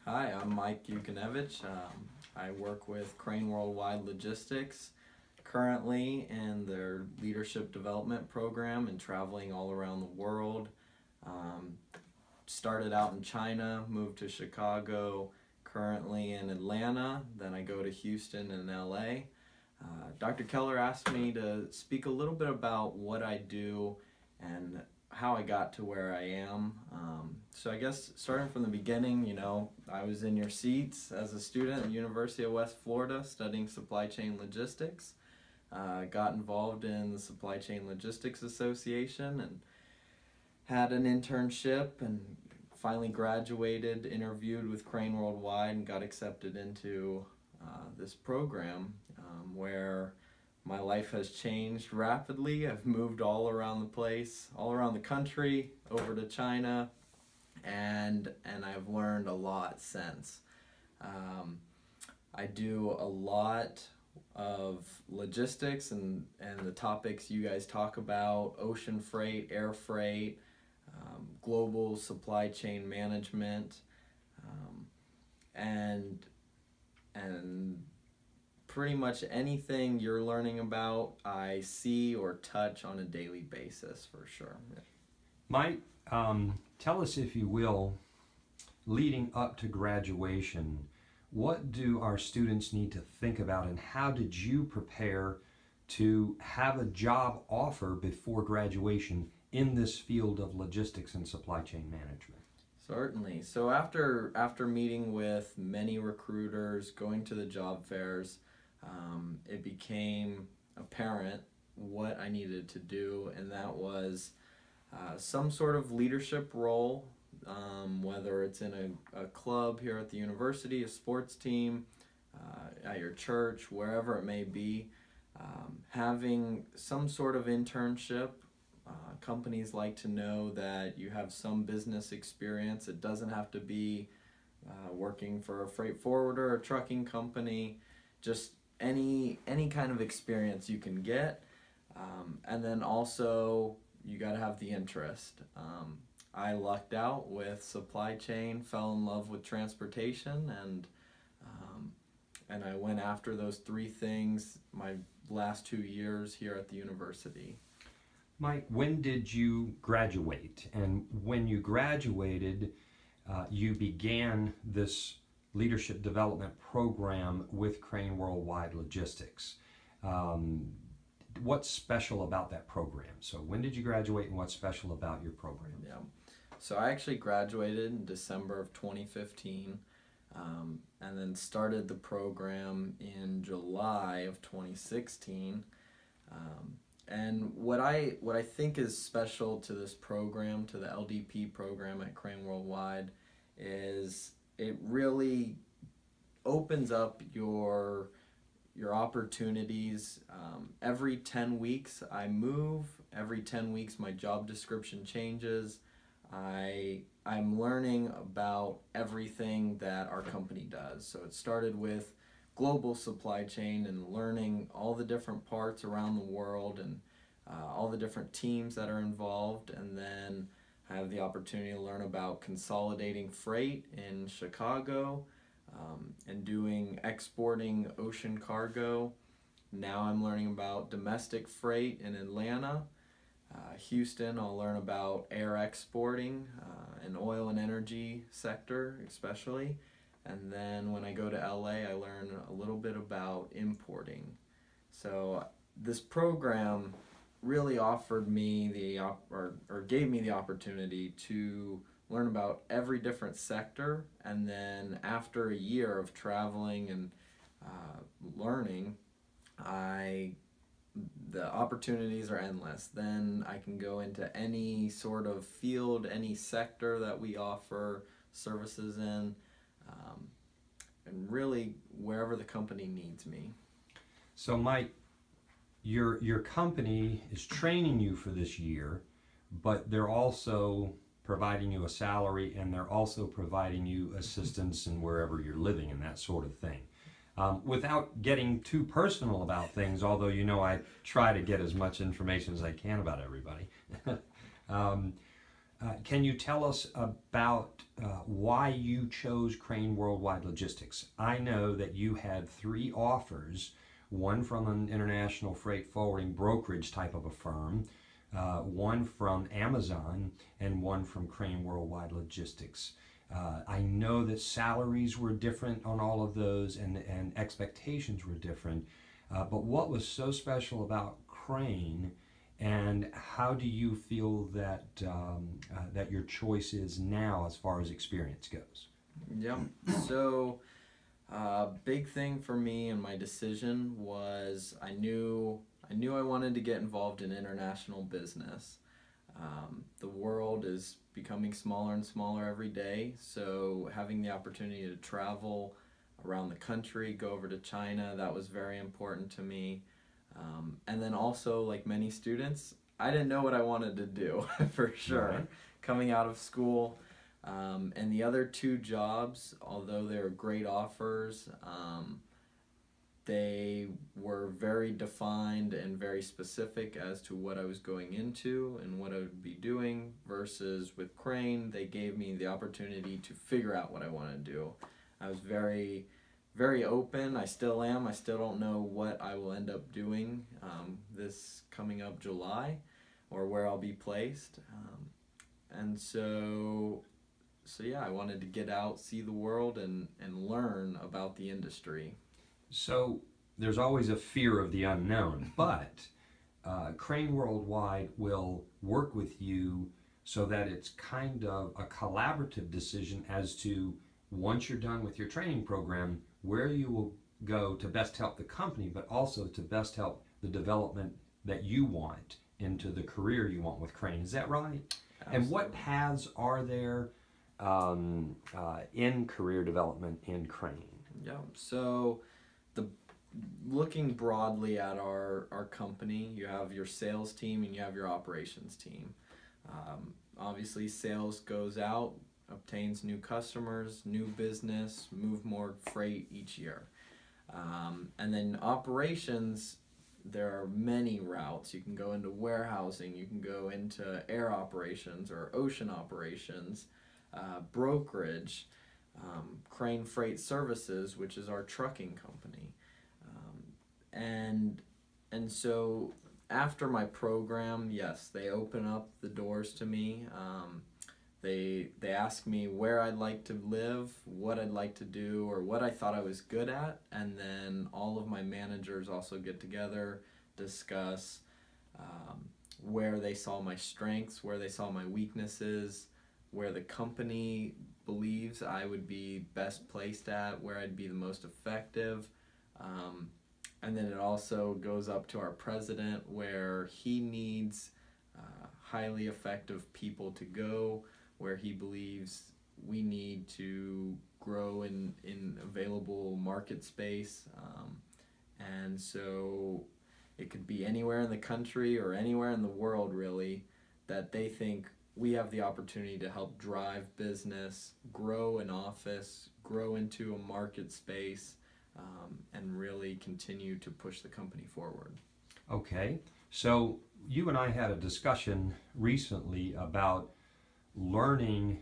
Hi, I'm Mike Yukonevich. I work with Crane Worldwide Logistics, currently in their leadership development program and traveling all around the world. Um, Started out in China, moved to Chicago, currently in Atlanta, then I go to Houston and LA. Dr. Keller asked me to speak a little bit about what I do and how I got to where I am. So I guess starting from the beginning, I was in your seats as a student at the University of West Florida studying supply chain logistics. Got involved in the Supply Chain Logistics Association and had an internship and finally graduated, interviewed with Crane Worldwide, and got accepted into this program where my life has changed rapidly. I've moved all around the place, all around the country, over to China, and I've learned a lot since. I do a lot of logistics and the topics you guys talk about: ocean freight, air freight, global supply chain management, and pretty much anything you're learning about, I see or touch on a daily basis for sure. Mike, tell us, if you will, leading up to graduation, what do our students need to think about, and how did you prepare to have a job offer before graduation in this field of logistics and supply chain management? Certainly. So after meeting with many recruiters, going to the job fairs, it became apparent what I needed to do, and that was some sort of leadership role, whether it's in a club here at the university, a sports team, at your church, wherever it may be. Having some sort of internship. Companies like to know that you have some business experience. It doesn't have to be working for a freight forwarder or trucking company, just any kind of experience you can get. And then also you got to have the interest. I lucked out with supply chain, fell in love with transportation, and I went after those three things my last 2 years here at the university. Mike, when did you graduate? And when you graduated, you began this leadership development program with Crane Worldwide Logistics. What's special about that program? So when did you graduate, and what's special about your program? Yeah. So I actually graduated in December of 2015, and then started the program in July of 2016. And what I think is special to this program, to the LDP program at Crane Worldwide, is it really opens up your opportunities. Every 10 weeks I move. Every 10 weeks my job description changes. I'm learning about everything that our company does. So it started with global supply chain and learning all the different parts around the world and all the different teams that are involved, and then I have the opportunity to learn about consolidating freight in Chicago and doing exporting ocean cargo. Now I'm learning about domestic freight in Atlanta. Houston, I'll learn about air exporting and oil and energy sector especially. And then when I go to LA, I learn a little bit about importing. So this program really offered me or gave me the opportunity to learn about every different sector. And then after a year of traveling and learning, the opportunities are endless. Then I can go into any sort of field, any sector that we offer services in. And really wherever the company needs me. So Mike, your company is training you for this year, but they're also providing you a salary, and they're also providing you assistance in wherever you're living and that sort of thing. Without getting too personal about things, although I try to get as much information as I can about everybody. Can you tell us about why you chose Crane Worldwide Logistics? I know that you had 3 offers, one from an international freight forwarding brokerage type of a firm, one from Amazon, and one from Crane Worldwide Logistics. I know that salaries were different on all of those, and expectations were different. But what was so special about Crane, and how do you feel that that your choice is now as far as experience goes? Yep. So, big thing for me and my decision was I knew I wanted to get involved in international business. The world is becoming smaller and smaller every day, so having the opportunity to travel around the country, go over to China, that was very important to me. And then also, like many students, I didn't know what I wanted to do for sure. Right. Coming out of school, and the other 2 jobs, although they were great offers, they were very defined and very specific as to what I was going into and what I would be doing, versus with Crane, they gave me the opportunity to figure out what I want to do. I was very, very open. I still am. I still don't know what I will end up doing this coming up July, or where I'll be placed. And so yeah, I wanted to get out, see the world, and learn about the industry. So there's always a fear of the unknown, but Crane Worldwide will work with you so that it's kind of a collaborative decision as to, once you're done with your training program, where you will go to best help the company, but also to best help the development that you want into the career you want with Crane. Is that right? Absolutely. And what paths are there in career development in Crane? Yeah. So, looking broadly at our company, you have your sales team and you have your operations team. Obviously, sales goes out, obtains new customers, new business, move more freight each year. And then operations, there are many routes. You can go into warehousing, you can go into air operations or ocean operations, brokerage, Crane Freight Services, which is our trucking company. And so after my program, yes, they open up the doors to me. They ask me where I'd like to live, what I'd like to do, or what I thought I was good at, and then all of my managers also get together, discuss where they saw my strengths, where they saw my weaknesses, where the company believes I would be best placed at, where I'd be the most effective. And then it also goes up to our president, where he needs highly effective people to go, where he believes we need to grow in available market space. And so it could be anywhere in the country or anywhere in the world, really, that they think we have the opportunity to help drive business, grow an office, grow into a market space, and really continue to push the company forward. Okay, so you and I had a discussion recently about learning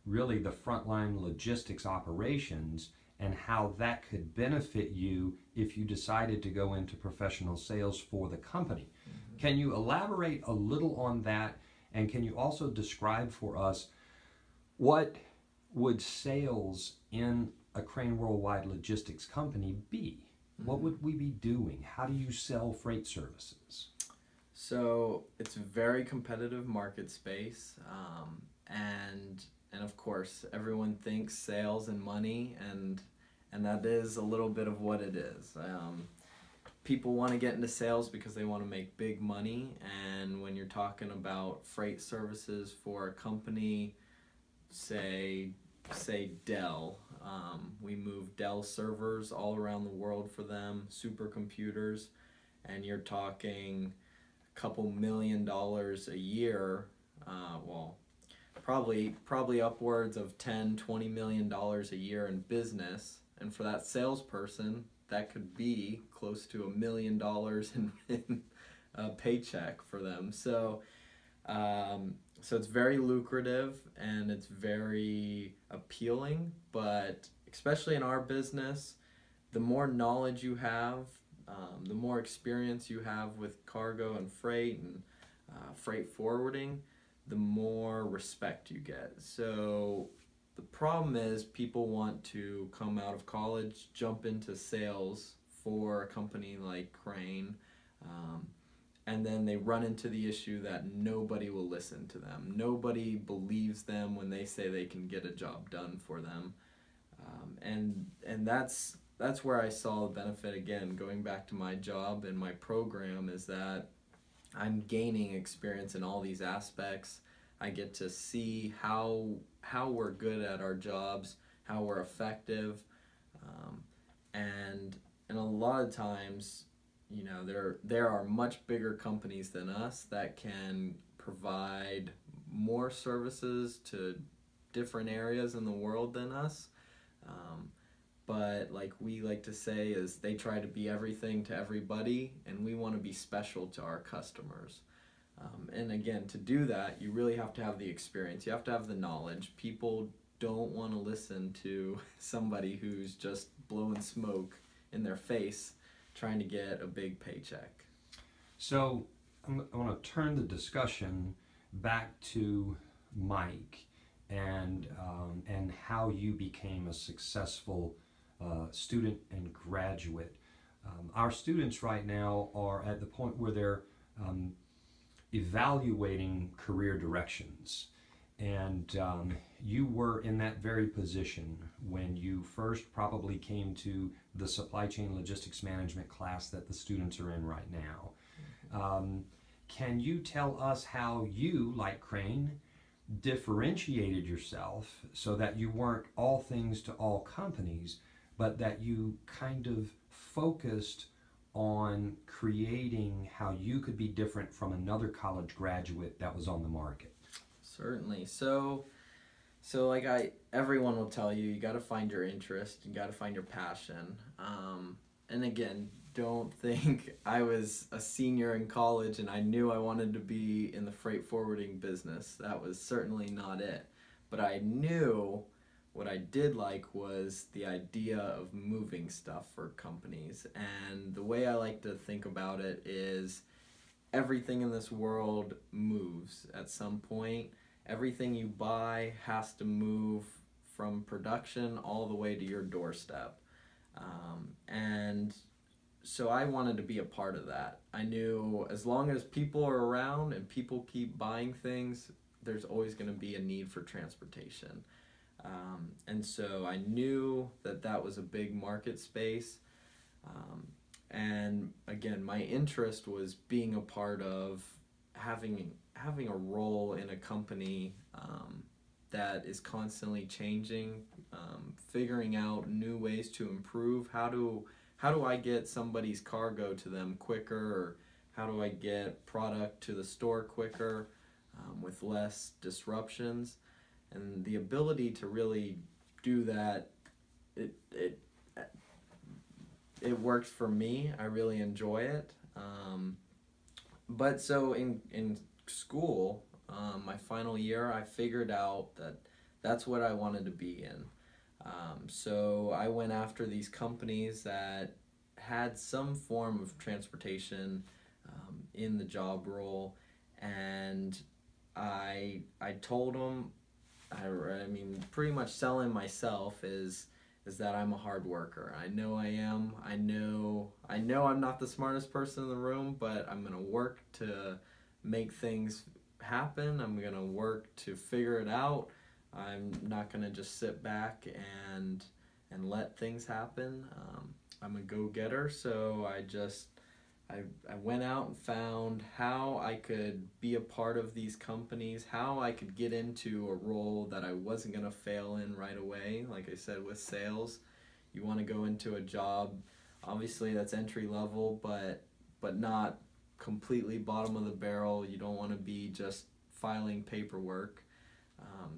really the frontline logistics operations and how that could benefit you if you decided to go into professional sales for the company. Mm-hmm. Can you elaborate a little on that, and can you also describe for us what would sales in a Crane Worldwide Logistics company be? Mm-hmm. What would we be doing? How do you sell freight services? So it's a very competitive market space, and of course everyone thinks sales and money, and that is a little bit of what it is. People want to get into sales because they want to make big money, and when you're talking about freight services for a company, say Dell, we move Dell servers all around the world for them, supercomputers, and you're talking a couple $1 million a year, probably upwards of $10-20 million a year in business, and for that salesperson, that could be close to $1 million in a paycheck for them. So so it's very lucrative and it's very appealing, but especially in our business, the more knowledge you have, the more experience you have with cargo and freight and freight forwarding, the more respect you get. So the problem is people want to come out of college, jump into sales for a company like Crane, um, and then they run into the issue that nobody will listen to them. Nobody believes them when they say they can get a job done for them, and that's where I saw the benefit again. Going back to my job and my program, is that I'm gaining experience in all these aspects. I get to see how we're good at our jobs, how we're effective, um, and a lot of times, you know, there are much bigger companies than us that can provide more services to different areas in the world than us. Um, but like we like to say is they try to be everything to everybody, and we want to be special to our customers. And again, to do that, you really have to have the experience. You have to have the knowledge. People don't want to listen to somebody who's just blowing smoke in their face trying to get a big paycheck. So I want to turn the discussion back to Mike and how you became a successful student and graduate. Our students right now are at the point where they're evaluating career directions. And you were in that very position when you first probably came to the supply chain logistics management class that the students are in right now. Can you tell us how you, like Crane, differentiated yourself so that you weren't all things to all companies, but that you kind of focused on creating how you could be different from another college graduate that was on the market? Certainly. So like everyone will tell you, you got to find your interest, you got to find your passion. And again, don't think I was a senior in college and I knew I wanted to be in the freight forwarding business. That was certainly not it. But I knew what I did like was the idea of moving stuff for companies. And the way I like to think about it is everything in this world moves at some point. Everything you buy has to move from production all the way to your doorstep. And so I wanted to be a part of that. I knew as long as people are around and people keep buying things, there's always going to be a need for transportation. And so I knew that that was a big market space. And again, my interest was being a part of having a role in a company that is constantly changing, figuring out new ways to improve. How do I get somebody's cargo to them quicker, or how do I get product to the store quicker with less disruptions? And the ability to really do that, it works for me. I really enjoy it. But so in school, my final year, I figured out that that's what I wanted to be in. So I went after these companies that had some form of transportation in the job role, and I told them, I mean, pretty much selling myself is that I'm a hard worker. I know I am. I know I'm not the smartest person in the room, but I'm gonna work to make things happen. I'm gonna work to figure it out. I'm not gonna just sit back and let things happen. I'm a go-getter, so I went out and found how I could be a part of these companies, how I could get into a role that I wasn't going to fail in right away. Like I said, with sales, you want to go into a job, obviously that's entry level, but not completely bottom of the barrel. You don't want to be just filing paperwork.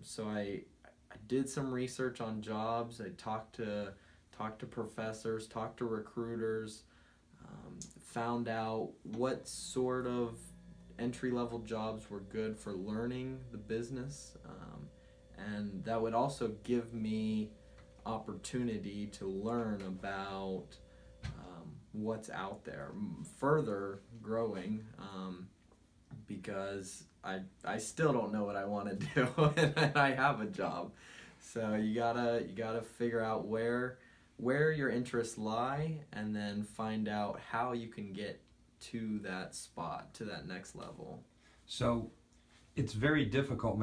So I did some research on jobs. I talked to professors, talked to recruiters, found out what sort of entry-level jobs were good for learning the business, and that would also give me opportunity to learn about what's out there, further growing, because I still don't know what I want to do, and I have a job. So you gotta figure out where your interests lie, and then find out how you can get to that spot, to that next level. So it's very difficult